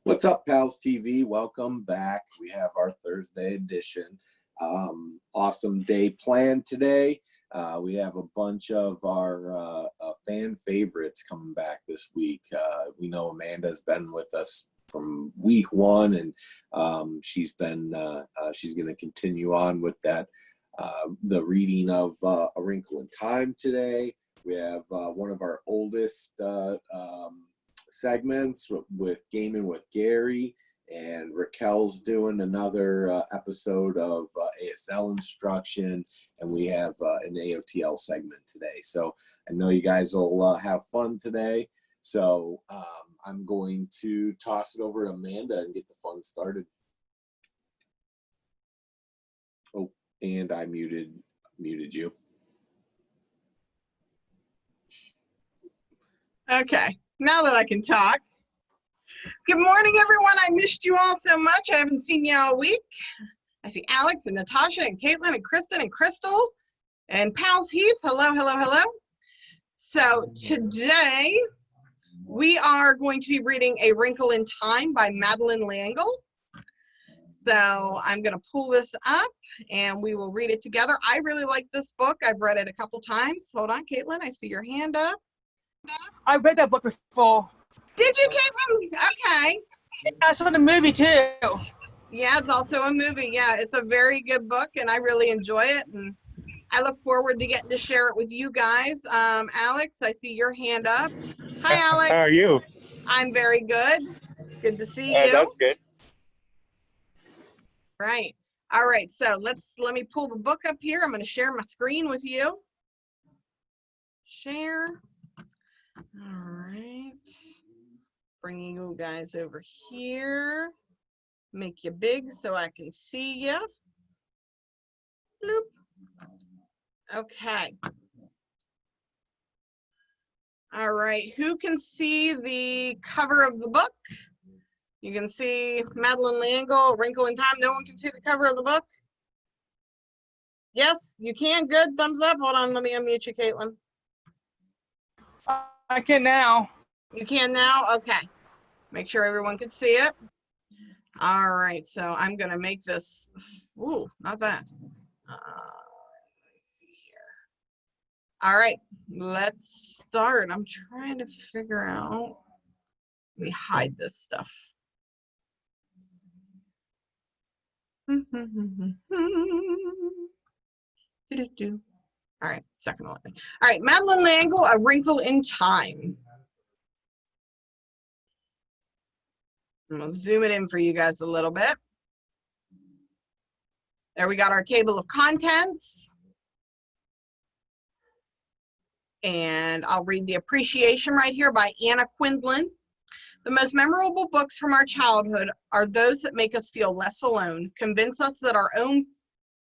What's up, PALS TV? Welcome back. We have our Thursday edition. Awesome day planned today. We have a bunch of our fan favorites coming back this week. We know Amanda's been with us from week one, and she's going to continue on with that, the reading of A Wrinkle in Time today. We have one of our oldest segments with Gaming with Gary, and Raquel's doing another episode of ASL instruction, and we have an AOTL segment today. So I know you guys will have fun today. So I'm going to toss it over to Amanda and get the fun started. Oh, and I muted you. Okay. Now that I can talk. Good morning, everyone. I missed you all so much. I haven't seen you all week. I see Alex and Natasha and Caitlin and Kristen and Crystal and Pals Heath. Hello, hello, hello. So today we are going to be reading A Wrinkle in Time by Madeleine L'Engle. So I'm going to pull this up and we will read it together. I really like this book. I've read it a couple times. Hold on, Caitlin. I see your hand up. I read that book before. Did you, Caitlin? Okay. I saw the movie too. Yeah, it's also a movie. Yeah, it's a very good book, and I really enjoy it, and I look forward to getting to share it with you guys. Alex, I see your hand up. Hi, Alex. How are you? I'm very good. Good to see you. That's good. Right. All right. So let me pull the book up here. I'm going to share my screen with you. Share. All right. Bringing you guys over here. Make you big so I can see you. Bloop. Okay. All right. Who can see the cover of the book? You can see Madeleine L'Engle, A Wrinkle in Time. No one can see the cover of the book? Yes, you can. Good. Thumbs up. Hold on. Let me unmute you, Caitlin. I can now. You can now? Okay. Make sure everyone can see it. All right. So I'm going to make this. Ooh, not that. Let's see here. All right. Let's start. I'm trying to figure out. Let me hide this stuff. All right, second one. All right, Madeleine L'Engle, A Wrinkle in Time. I'm gonna zoom it in for you guys a little bit. There we got our table of contents. And I'll read The Appreciation right here by Anna Quindlen. The most memorable books from our childhood are those that make us feel less alone, convince us that our own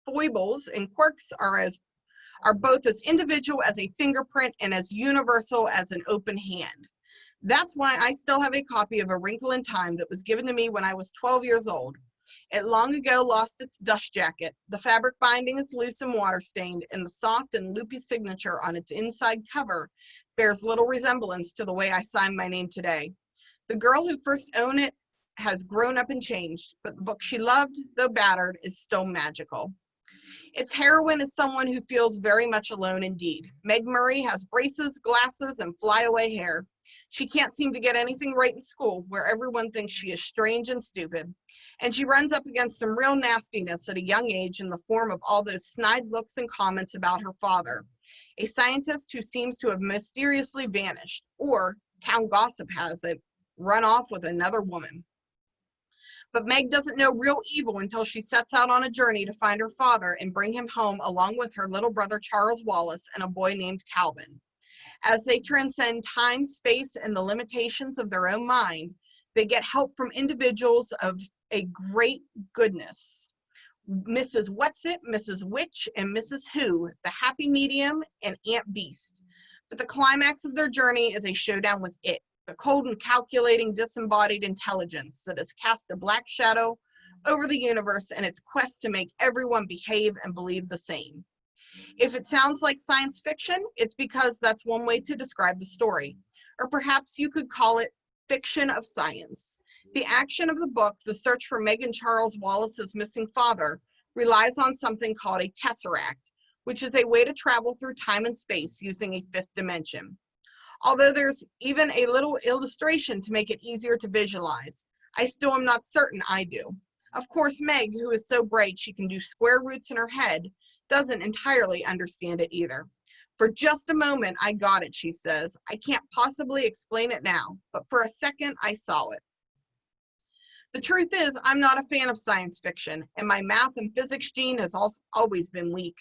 foibles and quirks are both as individual as a fingerprint and as universal as an open hand. That's why I still have a copy of A Wrinkle in Time that was given to me when I was 12 years old. It long ago lost its dust jacket. The fabric binding is loose and water-stained, and the soft and loopy signature on its inside cover bears little resemblance to the way I sign my name today. The girl who first owned it has grown up and changed, but the book she loved, though battered, is still magical. Its heroine is someone who feels very much alone indeed. Meg Murray has braces, glasses, and flyaway hair. She can't seem to get anything right in school, where everyone thinks she is strange and stupid. And she runs up against some real nastiness at a young age in the form of all those snide looks and comments about her father, a scientist who seems to have mysteriously vanished, or, town gossip has it, run off with another woman. But Meg doesn't know real evil until she sets out on a journey to find her father and bring him home along with her little brother Charles Wallace and a boy named Calvin. As they transcend time, space, and the limitations of their own mind, they get help from individuals of a great goodness. Mrs. Whatsit, Mrs. Witch, and Mrs. Who, the Happy Medium, and Aunt Beast. But the climax of their journey is a showdown with it, the cold and calculating disembodied intelligence that has cast a black shadow over the universe in its quest to make everyone behave and believe the same. If it sounds like science fiction, it's because that's one way to describe the story. Or perhaps you could call it fiction of science. The action of the book, the search for Meg and Charles Wallace's missing father, relies on something called a tesseract, which is a way to travel through time and space using a fifth dimension. Although there's even a little illustration to make it easier to visualize, I still am not certain I do. Of course, Meg, who is so bright she can do square roots in her head, doesn't entirely understand it either. For just a moment, I got it, she says. I can't possibly explain it now, but for a second, I saw it. The truth is, I'm not a fan of science fiction, and my math and physics gene has always been weak.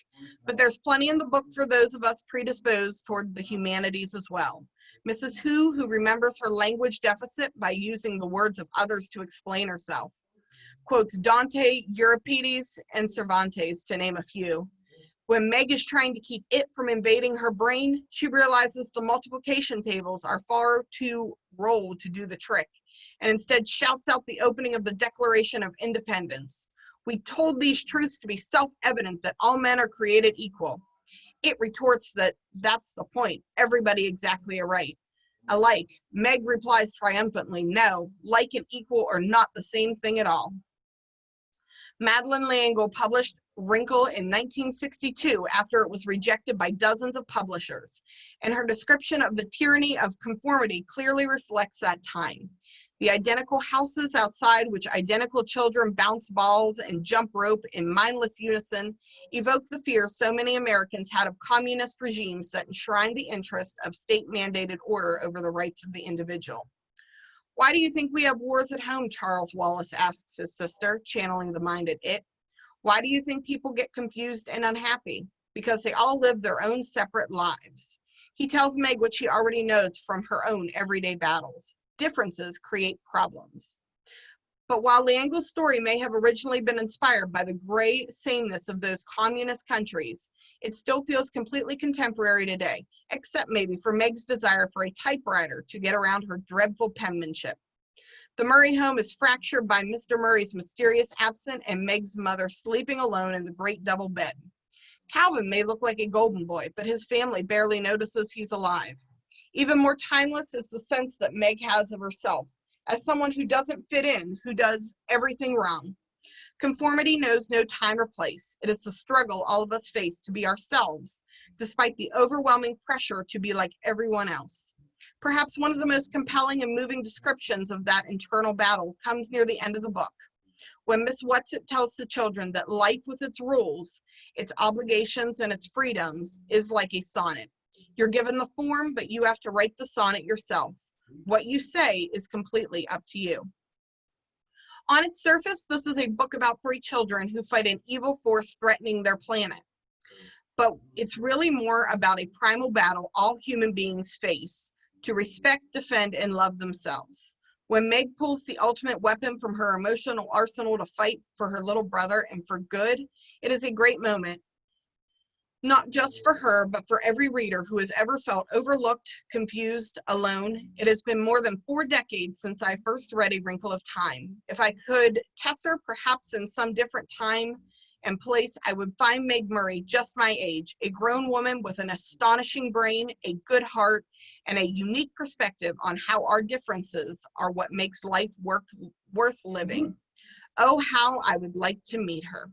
But there's plenty in the book for those of us predisposed toward the humanities as well. Mrs. Who remembers her language deficit by using the words of others to explain herself. Quotes Dante, Euripides, and Cervantes, to name a few. When Meg is trying to keep it from invading her brain, she realizes the multiplication tables are far too rolled to do the trick, and instead shouts out the opening of the Declaration of Independence. We told these truths to be self-evident that all men are created equal. It retorts that that's the point, everybody exactly alike. Meg replies triumphantly, no, like and equal are not the same thing at all. Madeleine L'Engle published Wrinkle in 1962 after it was rejected by dozens of publishers, and her description of the tyranny of conformity clearly reflects that time. The identical houses outside which identical children bounce balls and jump rope in mindless unison evoke the fears so many Americans had of communist regimes that enshrine the interest of state-mandated order over the rights of the individual. Why do you think we have wars at home? Charles Wallace asks his sister, channeling the mind at it. Why do you think people get confused and unhappy? Because they all live their own separate lives. He tells Meg what she already knows from her own everyday battles. Differences create problems. But while L'Engle's story may have originally been inspired by the gray sameness of those communist countries, it still feels completely contemporary today, except maybe for Meg's desire for a typewriter to get around her dreadful penmanship. The Murray home is fractured by Mr. Murray's mysterious absence and Meg's mother sleeping alone in the great double bed. Calvin may look like a golden boy, but his family barely notices he's alive. Even more timeless is the sense that Meg has of herself as someone who doesn't fit in, who does everything wrong. Conformity knows no time or place. It is the struggle all of us face to be ourselves, despite the overwhelming pressure to be like everyone else. Perhaps one of the most compelling and moving descriptions of that internal battle comes near the end of the book, when Miss Whatsit tells the children that life with its rules, its obligations, and its freedoms is like a sonnet. You're given the form, but you have to write the sonnet yourself. What you say is completely up to you. On its surface, this is a book about three children who fight an evil force threatening their planet. But it's really more about a primal battle all human beings face to respect, defend, and love themselves. When Meg pulls the ultimate weapon from her emotional arsenal to fight for her little brother and for good, it is a great moment. Not just for her, but for every reader who has ever felt overlooked, confused, alone. It has been more than 4 decades since I first read A Wrinkle of Time. If I could test her perhaps in some different time and place, I would find Meg Murray just my age, a grown woman with an astonishing brain, a good heart, and a unique perspective on how our differences are what makes life worth living. Oh, how I would like to meet her.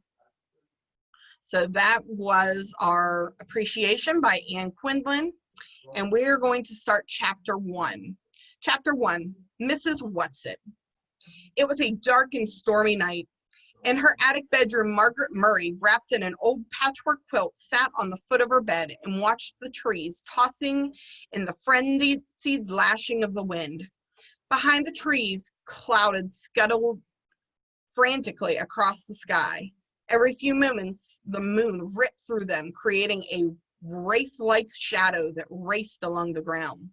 So that was our appreciation by Ann Quindlen, and we're going to start chapter 1. Chapter 1, Mrs. Whatsit. It was a dark and stormy night. In her attic bedroom, Margaret Murray, wrapped in an old patchwork quilt, sat on the foot of her bed and watched the trees tossing in the frenzied lashing of the wind. Behind the trees, clouded, scuttled frantically across the sky. Every few moments, the moon ripped through them, creating a wraith-like shadow that raced along the ground.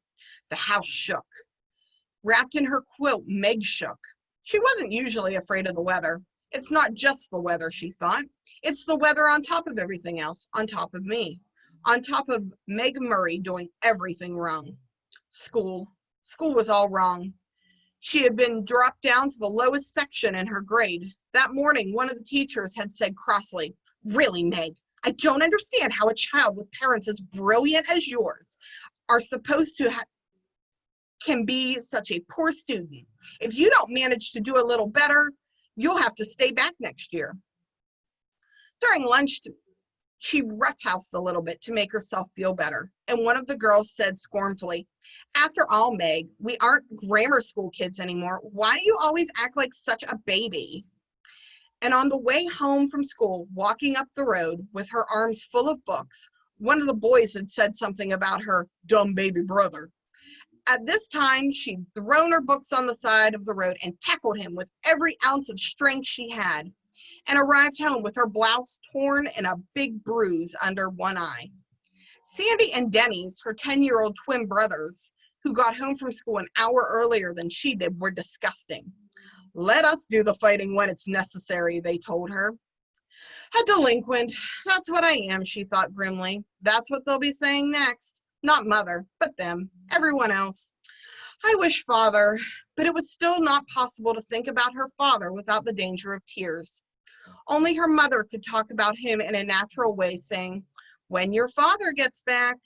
The house shook. Wrapped in her quilt, Meg shook. She wasn't usually afraid of the weather. It's not just the weather, she thought. It's the weather on top of everything else, on top of me, on top of Meg Murray doing everything wrong. School was all wrong. She had been dropped down to the lowest section in her grade. That morning, one of the teachers had said crossly, "Really, Meg, I don't understand how a child with parents as brilliant as yours are supposed to can be such a poor student. If you don't manage to do a little better, you'll have to stay back next year." During lunch, she roughhoused a little bit to make herself feel better, and one of the girls said scornfully, "After all, Meg, we aren't grammar school kids anymore. Why do you always act like such a baby?" And on the way home from school, walking up the road with her arms full of books, one of the boys had said something about her dumb baby brother. At this time, she'd thrown her books on the side of the road and tackled him with every ounce of strength she had, and arrived home with her blouse torn and a big bruise under one eye. Sandy and Denny's, her 10-year-old twin brothers, who got home from school an hour earlier than she did, were disgusting. "Let us do the fighting when it's necessary," they told her. A delinquent, that's what I am, she thought grimly. That's what they'll be saying next. Not Mother, but them, everyone else. I wish Father, but it was still not possible to think about her father without the danger of tears. Only her mother could talk about him in a natural way, saying, "When your father gets back."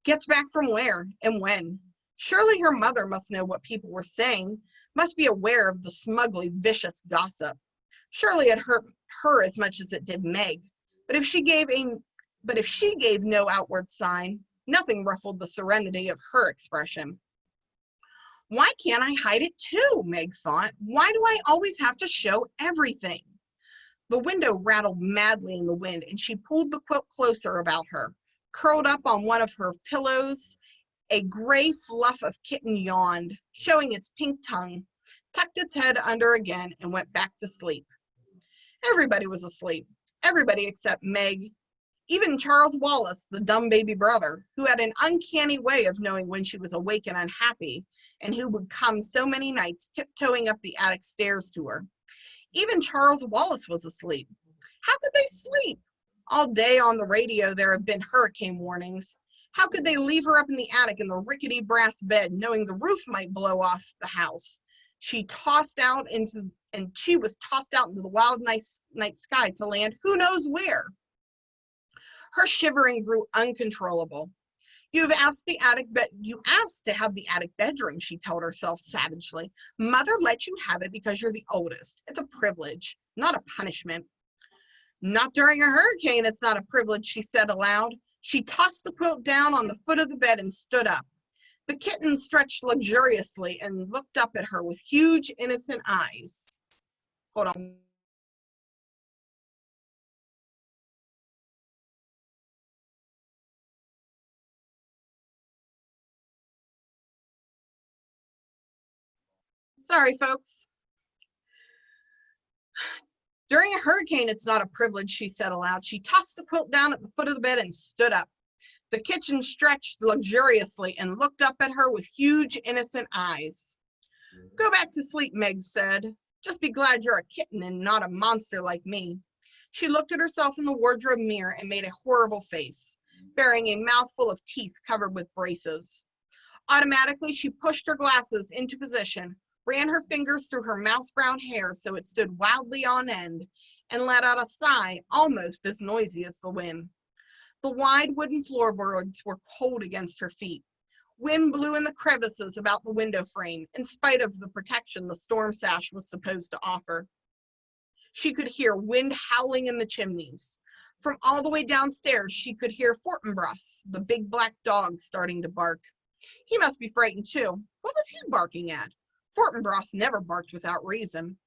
Gets back from where and when? Surely her mother must know what people were saying, must be aware of the smugly vicious gossip. Surely it hurt her as much as it did Meg. But if she gave no outward sign, nothing ruffled the serenity of her expression. Why can't I hide it too? Meg thought. Why do I always have to show everything? The window rattled madly in the wind, and she pulled the quilt closer about her. Curled up on one of her pillows, a gray fluff of kitten yawned, showing its pink tongue, tucked its head under again, and went back to sleep. Everybody was asleep. Everybody except Meg. Even Charles Wallace, the dumb baby brother, who had an uncanny way of knowing when she was awake and unhappy, and who would come so many nights tiptoeing up the attic stairs to her. Even Charles Wallace was asleep. How could they sleep? All day on the radio there have been hurricane warnings. How could they leave her up in the attic in the rickety brass bed, knowing the roof might blow off the house? She was tossed out into the wild night sky to land who knows where. Her shivering grew uncontrollable. You asked to have the attic bedroom, she told herself savagely. Mother let you have it because you're the oldest. It's a privilege, not a punishment. Not during a hurricane, it's not a privilege, she said aloud. She tossed the quilt down on the foot of the bed and stood up. The kitten stretched luxuriously and looked up at her with huge, innocent eyes. Hold on. Sorry, folks. During a hurricane, it's not a privilege, she said aloud. She tossed the quilt down at the foot of the bed and stood up. The kitchen stretched luxuriously and looked up at her with huge, innocent eyes. Go back to sleep, Meg said. Just be glad you're a kitten and not a monster like me. She looked at herself in the wardrobe mirror and made a horrible face, bearing a mouthful of teeth covered with braces. Automatically, she pushed her glasses into position, ran her fingers through her mouse brown hair so it stood wildly on end, and let out a sigh almost as noisy as the wind. The wide wooden floorboards were cold against her feet. Wind blew in the crevices about the window frame, in spite of the protection the storm sash was supposed to offer. She could hear wind howling in the chimneys. From all the way downstairs, she could hear Fortinbras, the big black dog, starting to bark. He must be frightened too. What was he barking at? Fortinbras never barked without reason.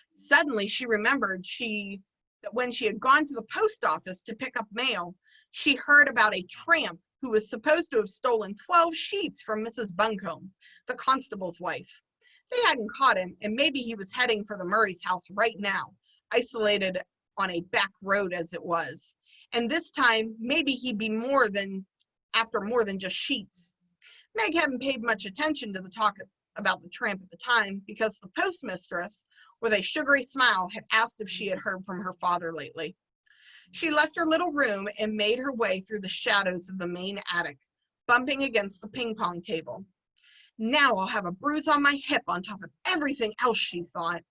Suddenly she remembered that when she had gone to the post office to pick up mail, she heard about a tramp who was supposed to have stolen 12 sheets from Mrs. Buncombe, the constable's wife. They hadn't caught him, and maybe he was heading for the Murray's house right now, isolated on a back road as it was. And this time, maybe he'd be after more than just sheets. Meg hadn't paid much attention to the talk about the tramp at the time because the postmistress, with a sugary smile, had asked if she had heard from her father lately. She left her little room and made her way through the shadows of the main attic, bumping against the ping-pong table. Now I'll have a bruise on my hip on top of everything else, she thought.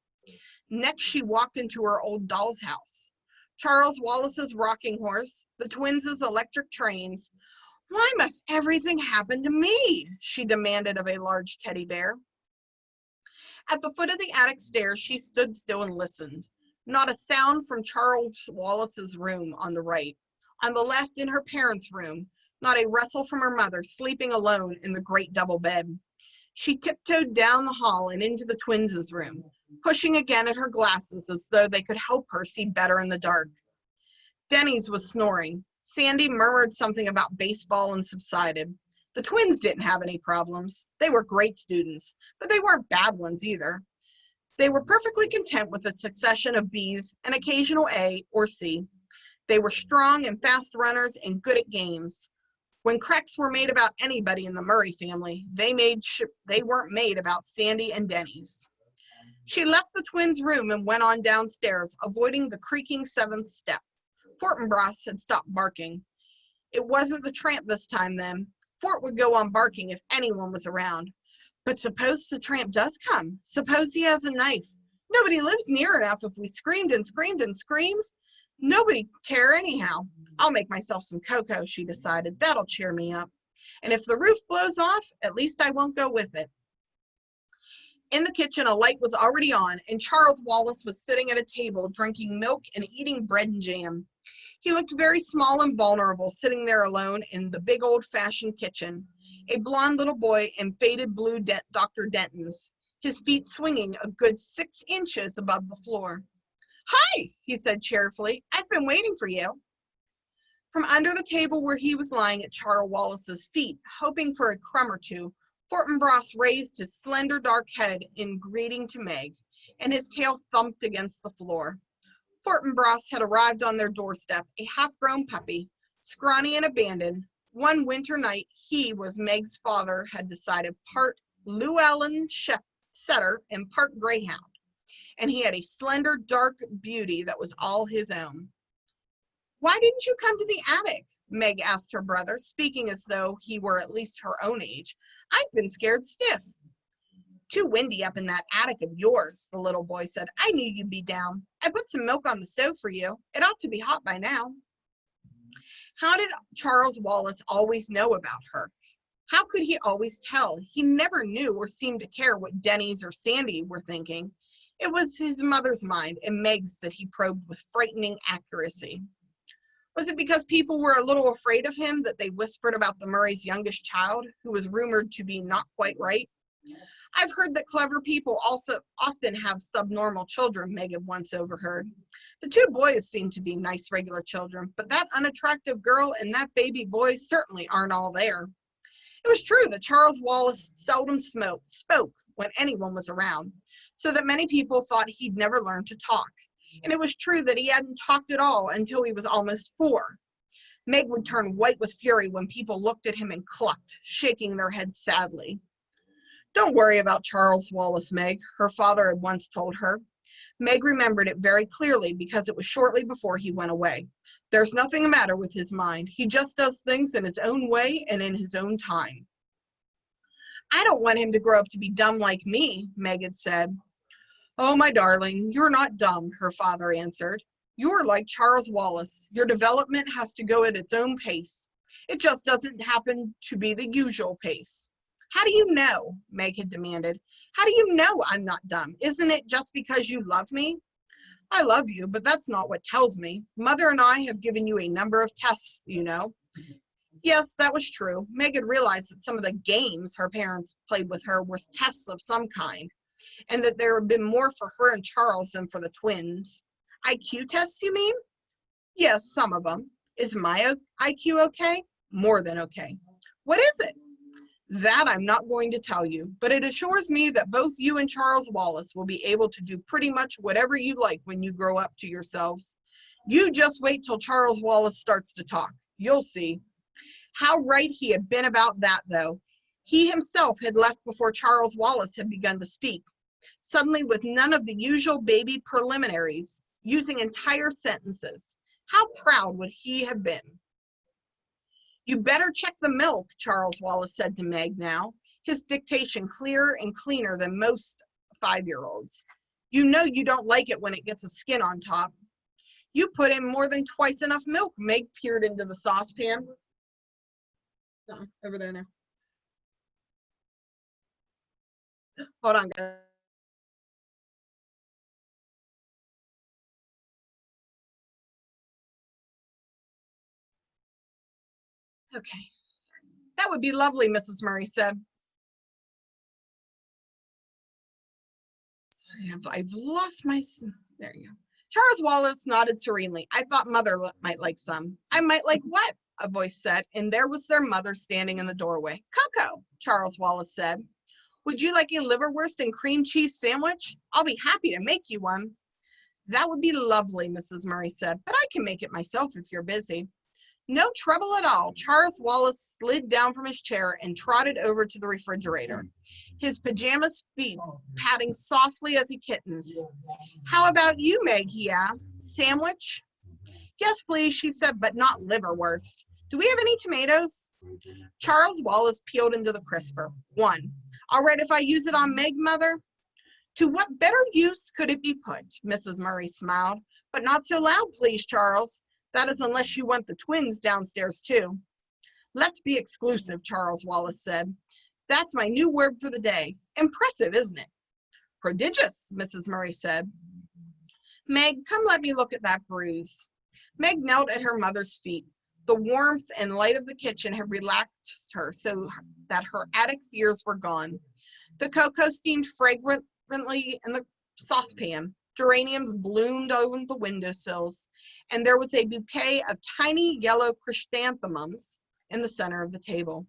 Next, she walked into her old doll's house. Charles Wallace's rocking horse, the twins' electric trains. Why must everything happen to me? She demanded of a large teddy bear. At the foot of the attic stairs, she stood still and listened. Not a sound from Charles Wallace's room on the right. On the left, in her parents' room, not a rustle from her mother, sleeping alone in the great double bed. She tiptoed down the hall and into the twins' room, pushing again at her glasses as though they could help her see better in the dark. Denny's was snoring. Sandy murmured something about baseball and subsided. The twins didn't have any problems. They were great students, but they weren't bad ones either. They were perfectly content with a succession of B's, an occasional A or C. They were strong and fast runners and good at games. When cracks were made about anybody in the Murray family, they weren't made about Sandy and Denny's. She left the twins' room and went on downstairs, avoiding the creaking seventh step. Fortinbras had stopped barking. It wasn't the tramp this time, then. Fort would go on barking if anyone was around. But suppose the tramp does come? Suppose he has a knife? Nobody lives near enough if we screamed and screamed and screamed. Nobody'd care anyhow. I'll make myself some cocoa, she decided. That'll cheer me up. And if the roof blows off, at least I won't go with it. In the kitchen, a light was already on, and Charles Wallace was sitting at a table drinking milk and eating bread and jam. He looked very small and vulnerable, sitting there alone in the big old-fashioned kitchen, a blond little boy in faded blue Dr. Denton's, his feet swinging a good 6 inches above the floor. "Hi," he said cheerfully. "I've been waiting for you." From under the table where he was lying at Charles Wallace's feet, hoping for a crumb or two, Fortinbras raised his slender dark head in greeting to Meg, and his tail thumped against the floor. Fortinbras had arrived on their doorstep, a half-grown puppy, scrawny and abandoned. One winter night, he was Meg's father, had decided, part Llewellyn setter and part greyhound, and he had a slender, dark beauty that was all his own. "Why didn't you come to the attic?" Meg asked her brother, speaking as though he were at least her own age. "I've been scared stiff." "Too windy up in that attic of yours," the little boy said. "I knew you'd be down. I put some milk on the stove for you. It ought to be hot by now." How did Charles Wallace always know about her? How could he always tell? He never knew or seemed to care what Denny's or Sandy were thinking. It was his mother's mind and Meg's that he probed with frightening accuracy. Was it because people were a little afraid of him that they whispered about the Murray's youngest child, who was rumored to be not quite right? "I've heard that clever people also often have subnormal children," Meg had once overheard. "The 2 boys seem to be nice regular children, but that unattractive girl and that baby boy certainly aren't all there." It was true that Charles Wallace seldom spoke when anyone was around, so that many people thought he'd never learned to talk. And it was true that he hadn't talked at all until he was almost 4. Meg would turn white with fury when people looked at him and clucked, shaking their heads sadly. "Don't worry about Charles Wallace, Meg," her father had once told her. Meg remembered it very clearly because it was shortly before he went away. "There's nothing the matter with his mind. He just does things in his own way and in his own time." "I don't want him to grow up to be dumb like me," Meg had said. "Oh, my darling, you're not dumb," her father answered. "You're like Charles Wallace. Your development has to go at its own pace. It just doesn't happen to be the usual pace." "How do you know?" Meg had demanded. "How do you know I'm not dumb? Isn't it just because you love me?" "I love you, but that's not what tells me. Mother and I have given you a number of tests, you know." Yes, that was true. Meg had realized that some of the games her parents played with her were tests of some kind, and that there had been more for her and Charles than for the twins. "IQ tests, you mean?" "Yes, some of them." "Is my IQ okay?" "More than okay." "What is it?" That I'm not going to tell you, but it assures me that both you and Charles Wallace will be able to do pretty much whatever you like when you grow up to yourselves. You just wait till Charles Wallace starts to talk. You'll see. How right he had been about that, though. He himself had left before Charles Wallace had begun to speak, suddenly with none of the usual baby preliminaries, using entire sentences. How proud would he have been? You better check the milk, Charles Wallace said to Meg now, his dictation clearer and cleaner than most 5-year-olds. You know you don't like it when it gets a skin on top. You put in more than twice enough milk. Meg peered into the saucepan. Over there now. Hold on, guys. Okay. That would be lovely, Mrs. Murray said. I've lost my, there you go. Charles Wallace nodded serenely. I thought Mother might like some. I might like what? A voice said, and there was their mother standing in the doorway. Cocoa, Charles Wallace said. Would you like a liverwurst and cream cheese sandwich? I'll be happy to make you one. That would be lovely, Mrs. Murray said, but I can make it myself if you're busy. No trouble at all. Charles Wallace slid down from his chair and trotted over to the refrigerator, his pajamas feet patting softly as he kittens. How about you, Meg, he asked. Sandwich? Yes, please, she said, but not liverwurst. Do we have any tomatoes? Charles Wallace peeled into the crisper. One. All right if I use it on Meg, Mother? To what better use could it be put? Mrs. Murray smiled. But not so loud, please, Charles. That is unless you want the twins downstairs, too. Let's be exclusive, Charles Wallace said. That's my new word for the day. Impressive, isn't it? Prodigious, Mrs. Murray said. Meg, come let me look at that bruise. Meg knelt at her mother's feet. The warmth and light of the kitchen had relaxed her so that her attic fears were gone. The cocoa steamed fragrantly in the saucepan. Geraniums bloomed on the windowsills, and there was a bouquet of tiny yellow chrysanthemums in the center of the table.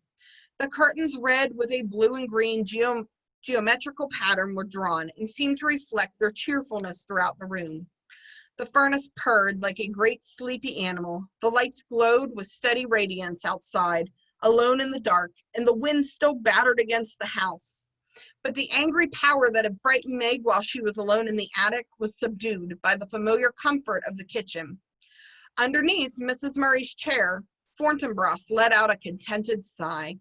The curtains, red with a blue and green geometrical pattern, were drawn and seemed to reflect their cheerfulness throughout the room. The furnace purred like a great sleepy animal. The lights glowed with steady radiance outside, alone in the dark, and the wind still battered against the house. But the angry power that had frightened Meg while she was alone in the attic was subdued by the familiar comfort of the kitchen. Underneath Mrs. Murray's chair, Fortinbras let out a contented sigh.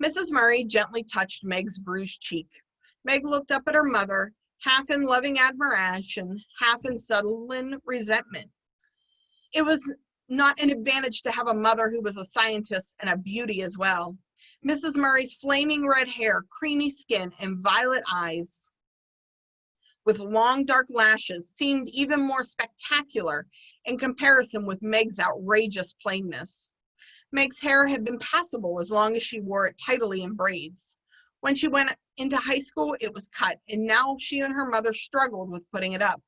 Mrs. Murray gently touched Meg's bruised cheek. Meg looked up at her mother, half in loving admiration, half in sullen resentment. It was not an advantage to have a mother who was a scientist and a beauty as well. Mrs. Murray's flaming red hair, creamy skin, and violet eyes with long dark lashes seemed even more spectacular in comparison with Meg's outrageous plainness. Meg's hair had been passable as long as she wore it tidily in braids. When she went into high school, it was cut, and now she and her mother struggled with putting it up.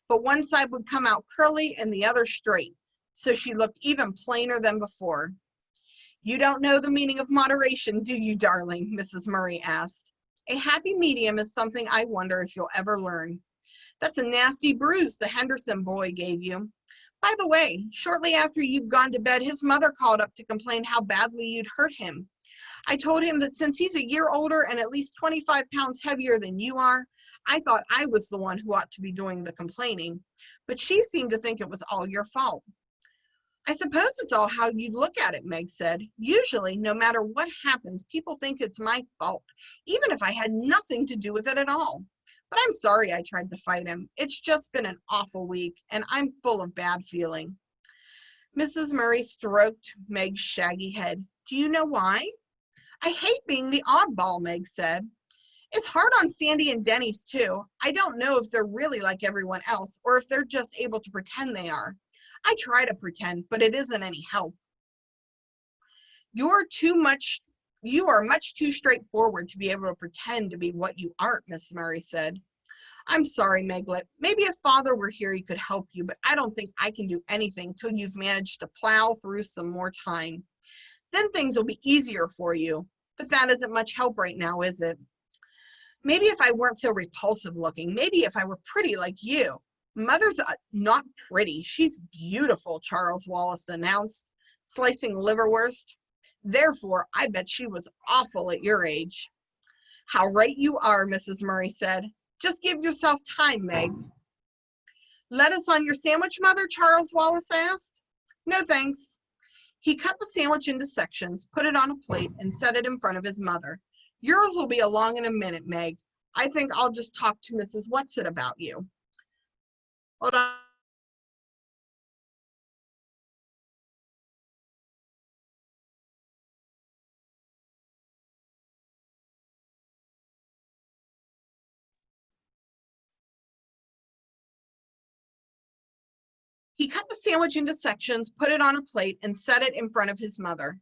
But one side would come out curly and the other straight, so she looked even plainer than before. You don't know the meaning of moderation, do you, darling? Mrs. Murray asked. A happy medium is something I wonder if you'll ever learn. That's a nasty bruise the Henderson boy gave you. By the way, shortly after you'd gone to bed, his mother called up to complain how badly you'd hurt him. I told him that since he's a year older and at least 25 pounds heavier than you are, I thought I was the one who ought to be doing the complaining. But she seemed to think it was all your fault. I suppose it's all how you look at it, Meg said. Usually, no matter what happens, people think it's my fault, even if I had nothing to do with it at all. But I'm sorry I tried to fight him. It's just been an awful week, and I'm full of bad feeling. Mrs. Murray stroked Meg's shaggy head. Do you know why? I hate being the oddball, Meg said. It's hard on Sandy and Denny's, too. I don't know if they're really like everyone else, or if they're just able to pretend they are. I try to pretend, but it isn't any help. You are much too straightforward to be able to pretend to be what you aren't, Miss Murray said. I'm sorry, Meglet. Maybe if Father were here, he could help you, but I don't think I can do anything till you've managed to plow through some more time. Then things will be easier for you. But that isn't much help right now, is it? Maybe if I weren't so repulsive looking, maybe if I were pretty like you. Mother's not pretty, she's beautiful, Charles Wallace announced, slicing liverwurst. Therefore, I bet she was awful at your age. How right you are, Mrs. Murray said. Just give yourself time, Meg. Lettuce on your sandwich, Mother? Charles Wallace asked. No, thanks. He cut the sandwich into sections, put it on a plate, and set it in front of his mother. Yours will be along in a minute, Meg. I think I'll just talk to Mrs. Whatsit about you. Hold on. He cut the sandwich into sections, put it on a plate, and set it in front of his mother.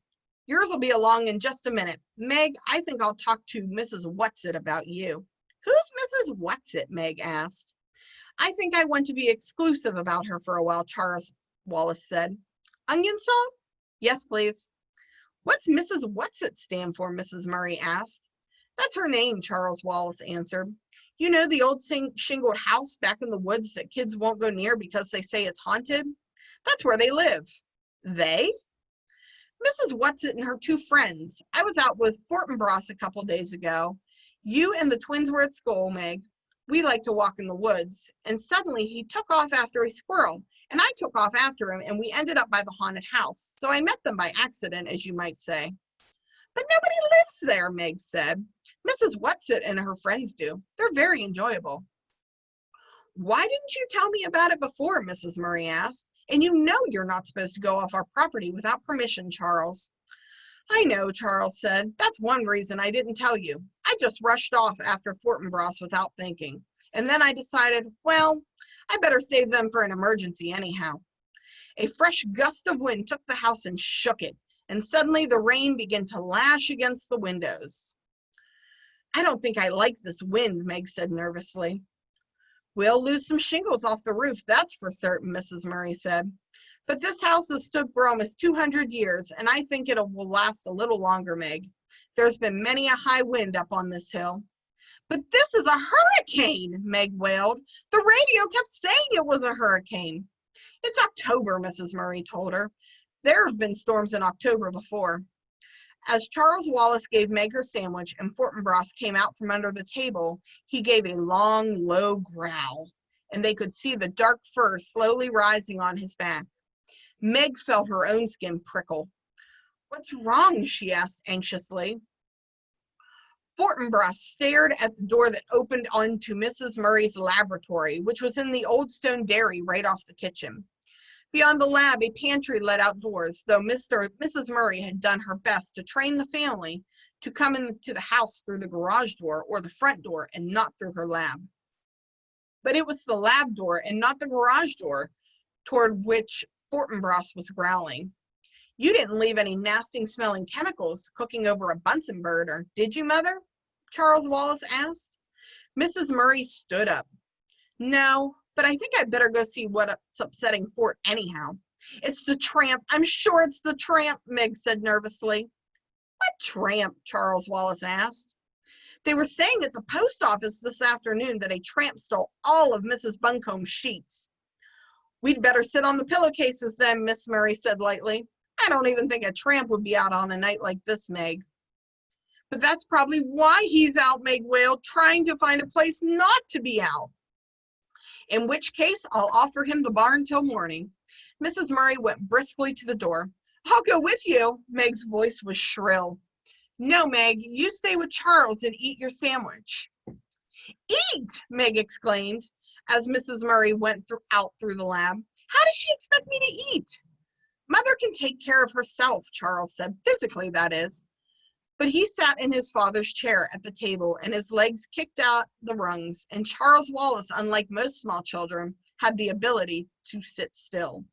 Yours will be along in just a minute. Meg, I think I'll talk to Mrs. Whatsit about you. Who's Mrs. Whatsit? Meg asked. I think I want to be exclusive about her for a while, Charles Wallace said. Onion salt? Yes, please. What's Mrs. Whatsit stand for? Mrs. Murray asked. That's her name, Charles Wallace answered. You know the old shingled house back in the woods that kids won't go near because they say it's haunted? That's where they live. They? Mrs. Whatsit and her two friends. I was out with Fortinbras a couple days ago. You and the twins were at school, Meg. We like to walk in the woods. And suddenly he took off after a squirrel, and I took off after him, and we ended up by the haunted house. So I met them by accident, as you might say. But nobody lives there, Meg said. Mrs. Whatsit and her friends do. They're very enjoyable. Why didn't you tell me about it before? Mrs. Murray asked. And you know you're not supposed to go off our property without permission, Charles. I know, Charles said. That's one reason I didn't tell you. I just rushed off after Fortinbras without thinking. And then I decided, well, I better save them for an emergency anyhow. A fresh gust of wind took the house and shook it, and suddenly the rain began to lash against the windows. I don't think I like this wind, Meg said nervously. We'll lose some shingles off the roof, that's for certain, Mrs. Murray said. But this house has stood for almost 200 years, and I think it will last a little longer, Meg. There's been many a high wind up on this hill. But this is a hurricane, Meg wailed. The radio kept saying it was a hurricane. It's October, Mrs. Murray told her. There have been storms in October before. As Charles Wallace gave Meg her sandwich and Fortinbras came out from under the table, he gave a long, low growl, and they could see the dark fur slowly rising on his back. Meg felt her own skin prickle. What's wrong? She asked anxiously. Fortinbras stared at the door that opened onto Mrs. Murray's laboratory, which was in the old stone dairy right off the kitchen. Beyond the lab, a pantry led outdoors, though Mrs. Murray had done her best to train the family to come into the house through the garage door or the front door and not through her lab. But it was the lab door and not the garage door toward which Fortinbras was growling. You didn't leave any nasty smelling chemicals cooking over a Bunsen burner, did you, Mother? Charles Wallace asked. Mrs. Murray stood up. No, but I think I'd better go see what's upsetting Fort anyhow. It's the tramp. I'm sure it's the tramp, Meg said nervously. What tramp? Charles Wallace asked. They were saying at the post office this afternoon that a tramp stole all of Mrs. Buncombe's sheets. We'd better sit on the pillowcases then, Miss Murray said lightly. I don't even think a tramp would be out on a night like this, Meg. But that's probably why he's out, Meg wailed, trying to find a place not to be out. In which case, I'll offer him the barn till morning. Mrs. Murray went briskly to the door. I'll go with you. Meg's voice was shrill. No, Meg, you stay with Charles and eat your sandwich. Eat! Meg exclaimed as Mrs. Murray went out through the lab. How does she expect me to eat? Mother can take care of herself, Charles said, physically, that is. But he sat in his father's chair at the table, and his legs kicked out the rungs, and Charles Wallace, unlike most small children, had the ability to sit still.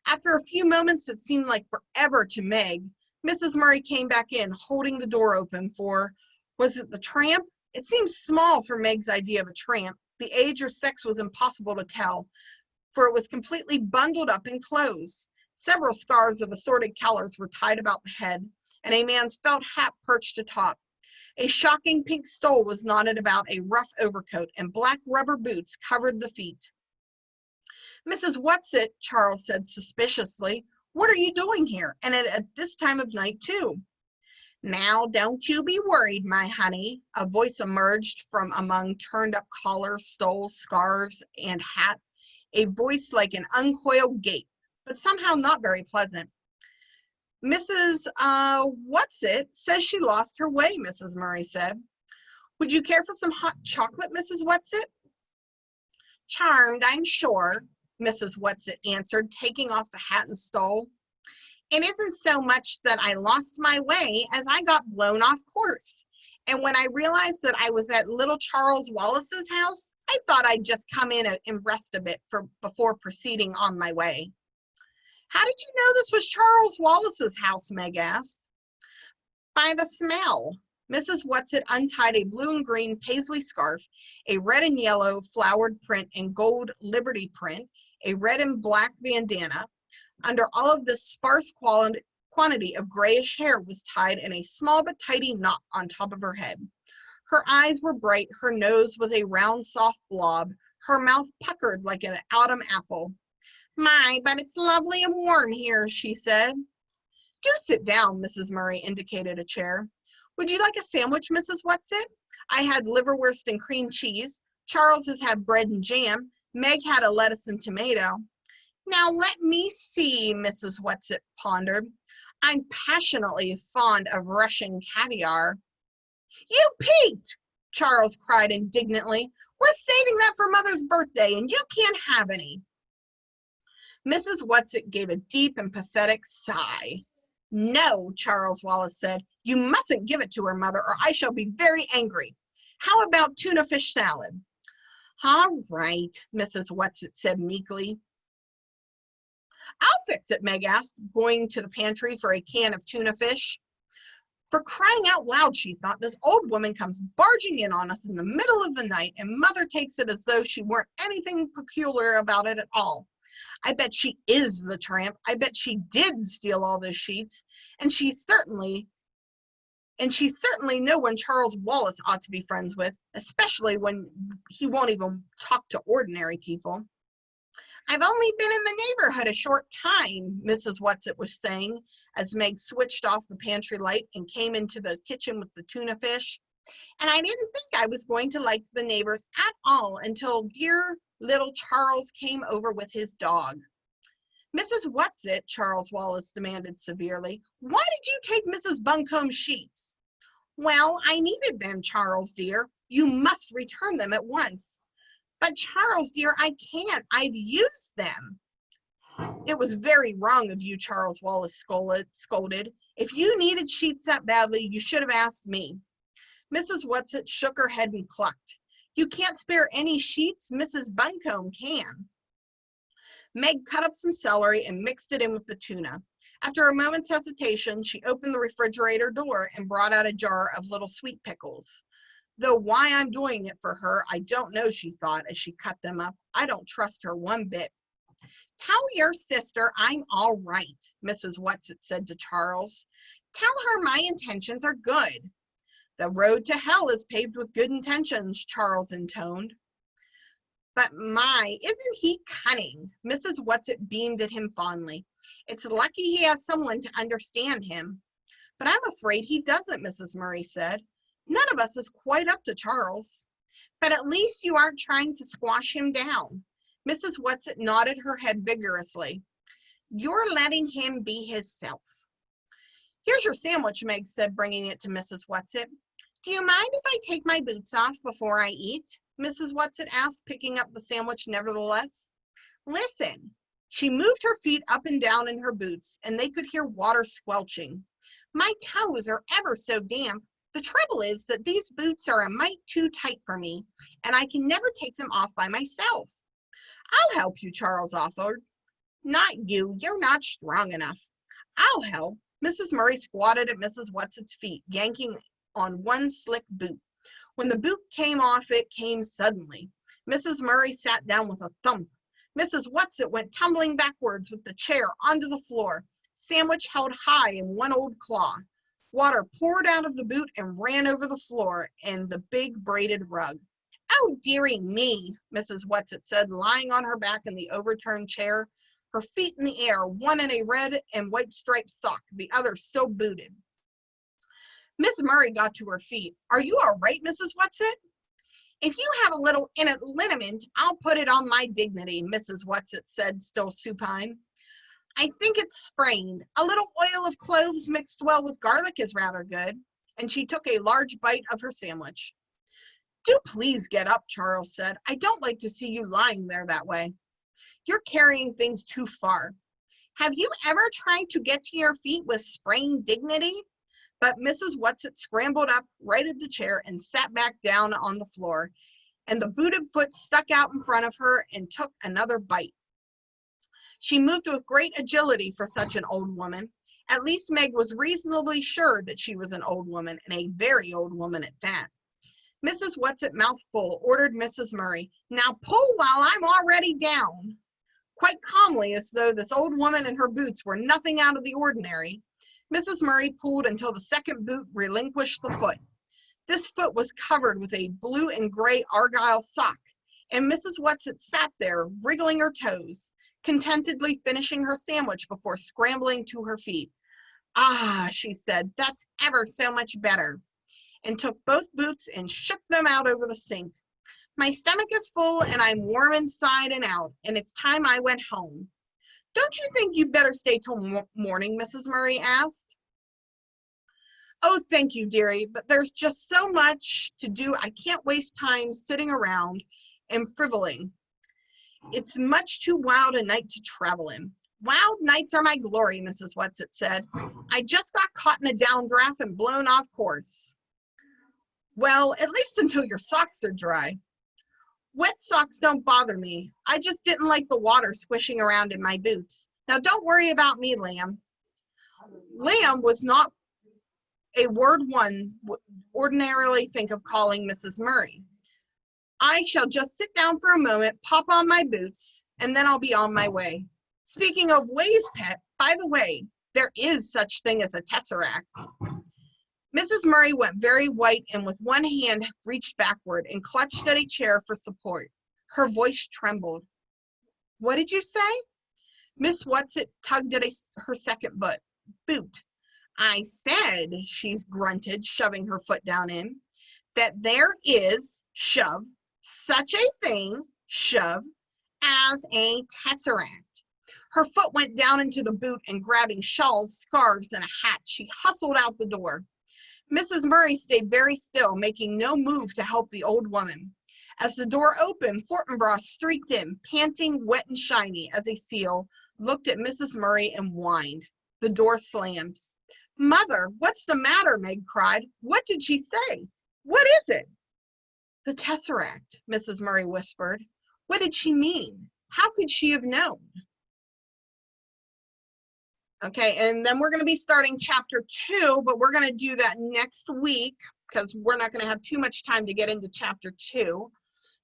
After a few moments that seemed like forever to Meg, Mrs. Murray came back in, holding the door open for, was it the tramp? It seemed small for Meg's idea of a tramp. The age or sex was impossible to tell, for it was completely bundled up in clothes. Several scarves of assorted colors were tied about the head, and a man's felt hat perched atop. A shocking pink stole was knotted about a rough overcoat, and black rubber boots covered the feet. Mrs. Whatsit, Charles said suspiciously, what are you doing here, and at this time of night, too? Now, don't you be worried, my honey, a voice emerged from among turned-up collars, stoles, scarves, and hat, a voice like an uncoiled gate, but somehow not very pleasant. Mrs. Whatsit says she lost her way, Mrs. Murray said. Would you care for some hot chocolate, Mrs. Whatsit? Charmed, I'm sure, Mrs. Whatsit answered, taking off the hat and stole. It isn't so much that I lost my way as I got blown off course. And when I realized that I was at little Charles Wallace's house, I thought I'd just come in and rest a bit before proceeding on my way. How did you know this was Charles Wallace's house, Meg asked. By the smell. Mrs. Whatsit untied a blue and green paisley scarf, a red and yellow flowered print and gold Liberty print, a red and black bandana. Under all of this sparse quantity of grayish hair was tied in a small but tidy knot on top of her head. Her eyes were bright, her nose was a round, soft blob, her mouth puckered like an autumn apple. My, but it's lovely and warm here, she said. Do sit down, Mrs. Murray indicated a chair. Would you like a sandwich, Mrs. Whatsit? I had liverwurst and cream cheese. Charles has had bread and jam. Meg had a lettuce and tomato. Now let me see, Mrs. Whatsit pondered. I'm passionately fond of Russian caviar. You peaked, Charles cried indignantly. We're saving that for Mother's birthday, and you can't have any. Mrs. Whatsit gave a deep and pathetic sigh. No, Charles Wallace said, you mustn't give it to her, Mother, or I shall be very angry. How about tuna fish salad? All right, Mrs. Whatsit said meekly. I'll fix it, Meg asked, going to the pantry for a can of tuna fish. For crying out loud, she thought, this old woman comes barging in on us in the middle of the night, and Mother takes it as though she weren't anything peculiar about it at all. I bet she is the tramp. I bet she did steal all those sheets, and she's certainly no one Charles Wallace ought to be friends with, especially when he won't even talk to ordinary people. I've only been in the neighborhood a short time, Mrs. Whatsit was saying, as Meg switched off the pantry light and came into the kitchen with the tuna fish. And I didn't think I was going to like the neighbors at all until dear little Charles came over with his dog. Mrs. Whatsit, Charles Wallace demanded severely, why did you take Mrs. Buncombe's sheets? Well, I needed them, Charles dear. You must return them at once. But Charles dear, I can't. I've used them. It was very wrong of you, Charles Wallace scolded. If you needed sheets that badly, you should have asked me. Mrs. Whatsit shook her head and clucked. You can't spare any sheets? Mrs. Buncombe can. Meg cut up some celery and mixed it in with the tuna. After a moment's hesitation, she opened the refrigerator door and brought out a jar of little sweet pickles. Though why I'm doing it for her, I don't know, she thought as she cut them up. I don't trust her one bit. Tell your sister I'm all right, Mrs. Whatsit said to Charles. Tell her my intentions are good. The road to hell is paved with good intentions, Charles intoned. But my, isn't he cunning? Mrs. Whatsit beamed at him fondly. It's lucky he has someone to understand him. But I'm afraid he doesn't, Mrs. Murray said. None of us is quite up to Charles. But at least you aren't trying to squash him down. Mrs. Whatsit nodded her head vigorously. You're letting him be himself. Here's your sandwich, Meg said, bringing it to Mrs. Whatsit. Do you mind if I take my boots off before I eat? Mrs. Whatsit asked, picking up the sandwich nevertheless. Listen. She moved her feet up and down in her boots, and they could hear water squelching. My toes are ever so damp. The trouble is that these boots are a mite too tight for me, and I can never take them off by myself. I'll help you, Charles offered. Not you. You're not strong enough. I'll help. Mrs. Murray squatted at Mrs. Whatsit's feet, yanking on one slick boot. When the boot came off, it came suddenly. Mrs. Murray sat down with a thump. Mrs. Whatsit went tumbling backwards with the chair onto the floor, sandwich held high in one old claw. Water poured out of the boot and ran over the floor and the big braided rug. "Oh, dearie me," Mrs. Whatsit said, lying on her back in the overturned chair, her feet in the air, one in a red and white striped sock, the other still booted. Miss Murray got to her feet. "Are you all right, Mrs. Whatsit?" "If you have a little liniment, I'll put it on my dignity," Mrs. Whatsit said, still supine. "I think it's sprained. A little oil of cloves mixed well with garlic is rather good." And she took a large bite of her sandwich. "Do please get up," Charles said. "I don't like to see you lying there that way. You're carrying things too far. Have you ever tried to get to your feet with sprained dignity?" But Mrs. Whatsit scrambled up, righted the chair, and sat back down on the floor, and the booted foot stuck out in front of her and took another bite. She moved with great agility for such an old woman. At least Meg was reasonably sure that she was an old woman, and a very old woman at that. Mrs. Whatsit, mouth full, ordered Mrs. Murray, "Now pull while I'm already down." Quite calmly, as though this old woman and her boots were nothing out of the ordinary, Mrs. Murray pulled until the second boot relinquished the foot. This foot was covered with a blue and gray argyle sock, and Mrs. Whatsit sat there, wriggling her toes, contentedly finishing her sandwich before scrambling to her feet. "Ah," she said, "that's ever so much better," and took both boots and shook them out over the sink. "My stomach is full and I'm warm inside and out, and it's time I went home." "Don't you think you'd better stay till morning?" Mrs. Murray asked. "Oh, thank you, dearie, but there's just so much to do I can't waste time sitting around and frivoling. It's much too wild a night to travel in." "Wild nights are my glory," Mrs. Whatsit said. "I just got caught in a downdraft and blown off course." "Well, at least until your socks are dry." "Wet socks don't bother me. I just didn't like the water squishing around in my boots. Now don't worry about me, Lamb." Lamb was not a word one would ordinarily think of calling Mrs. Murray. "I shall just sit down for a moment, pop on my boots, and then I'll be on my way. Speaking of ways, pet, by the way, there is such thing as a tesseract." Mrs. Murray went very white and with one hand reached backward and clutched at a chair for support. Her voice trembled. "What did you say?" Miss Whatsit tugged at her second boot. "I said," she grunted, shoving her foot down in, "that there is, shove, such a thing, shove, as a tesseract." Her foot went down into the boot, and grabbing shawls, scarves, and a hat, she hustled out the door. Mrs. Murray stayed very still, making no move to help the old woman. As the door opened, Fortinbras streaked in, panting, wet and shiny as a seal, looked at Mrs. Murray and whined. The door slammed. "Mother, what's the matter?" Meg cried. "What did she say? What is it?" "The tesseract," Mrs. Murray whispered. What did she mean? How could she have known? Okay, and then we're going to be starting chapter 2, but we're going to do that next week because we're not going to have too much time to get into chapter 2.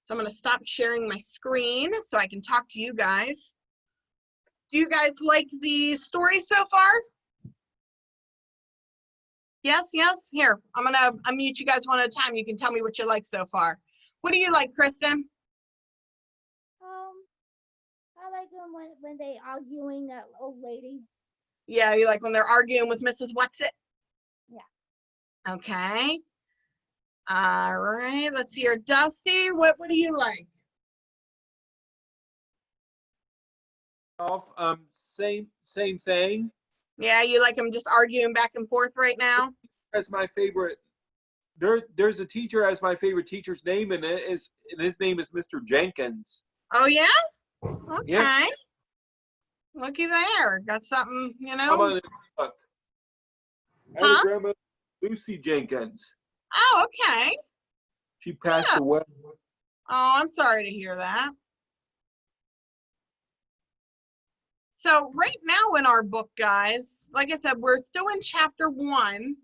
So I'm going to stop sharing my screen so I can talk to you guys. Do you guys like the story so far? Yes, yes? Here, I'm going to unmute you guys one at a time. You can tell me what you like so far. What do you like, Kristen? I like them when they arguing that old lady. Yeah, you like when they're arguing with Mrs. Whatsit? Yeah. Okay. All right, let's hear Dusty. What do you like? Same thing. Yeah, you like them just arguing back and forth right now? That's my favorite. There's a teacher as my favorite teacher's name, and his name is Mr. Jenkins. Oh yeah? Okay. Yeah. Looky there. Got something, you How know? about I had a grandma, Lucy Jenkins. Oh, okay. She passed away. Oh, I'm sorry to hear that. So right now in our book, guys, like I said, we're still in chapter 1.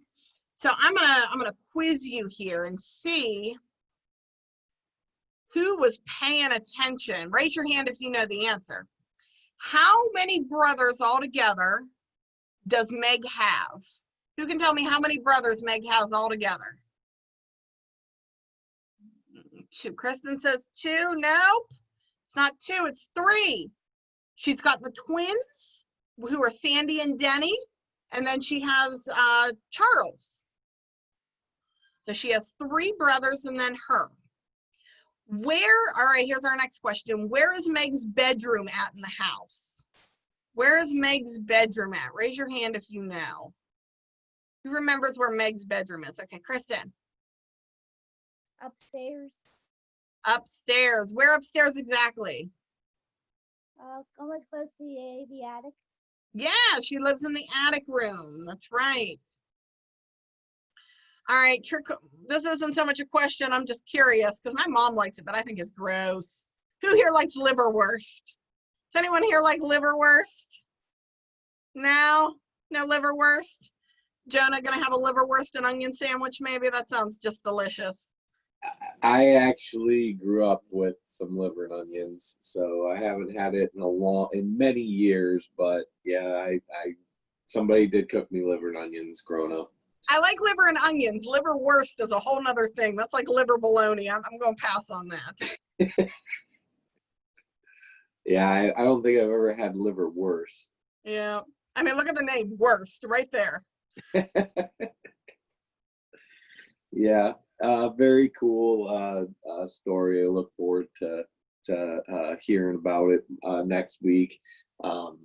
So I'm gonna quiz you here and see who was paying attention. Raise your hand if you know the answer. How many brothers altogether does Meg have? Who can tell me how many brothers Meg has altogether? 2. Kristen says 2. Nope. It's not 2, it's 3. She's got the twins, who are Sandy and Denny, and then she has Charles. So she has 3 brothers and then her. All right, here's our next question. Where is Meg's bedroom at in the house? Where is Meg's bedroom at? Raise your hand if you know. Who remembers where Meg's bedroom is? Okay, Kristen. Upstairs. Upstairs. Where upstairs exactly? Almost close to the attic. Yeah, she lives in the attic room. That's right. All right, this isn't so much a question. I'm just curious because my mom likes it, but I think it's gross. Who here likes liverwurst? Does anyone here like liverwurst? No? No liverwurst? Jonah gonna have a liverwurst and onion sandwich maybe? That sounds just delicious. I actually grew up with some liver and onions, so I haven't had it in many years. But yeah, somebody did cook me liver and onions growing up. I like liver and onions. Liverwurst is a whole nother thing. That's like liver bologna. I'm going to pass on that. Yeah, I don't think I've ever had liverwurst. Yeah. I mean, look at the name, worst, right there. Yeah, very cool story. I look forward to hearing about it next week. So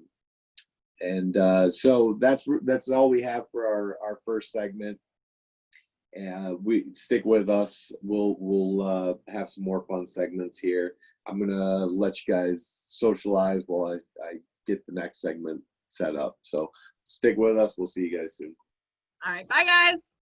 that's all we have for our first segment. We stick with us. We'll have some more fun segments here. I'm gonna let you guys socialize while I get the next segment set up. So stick with us. We'll see you guys soon. All right. Bye, guys.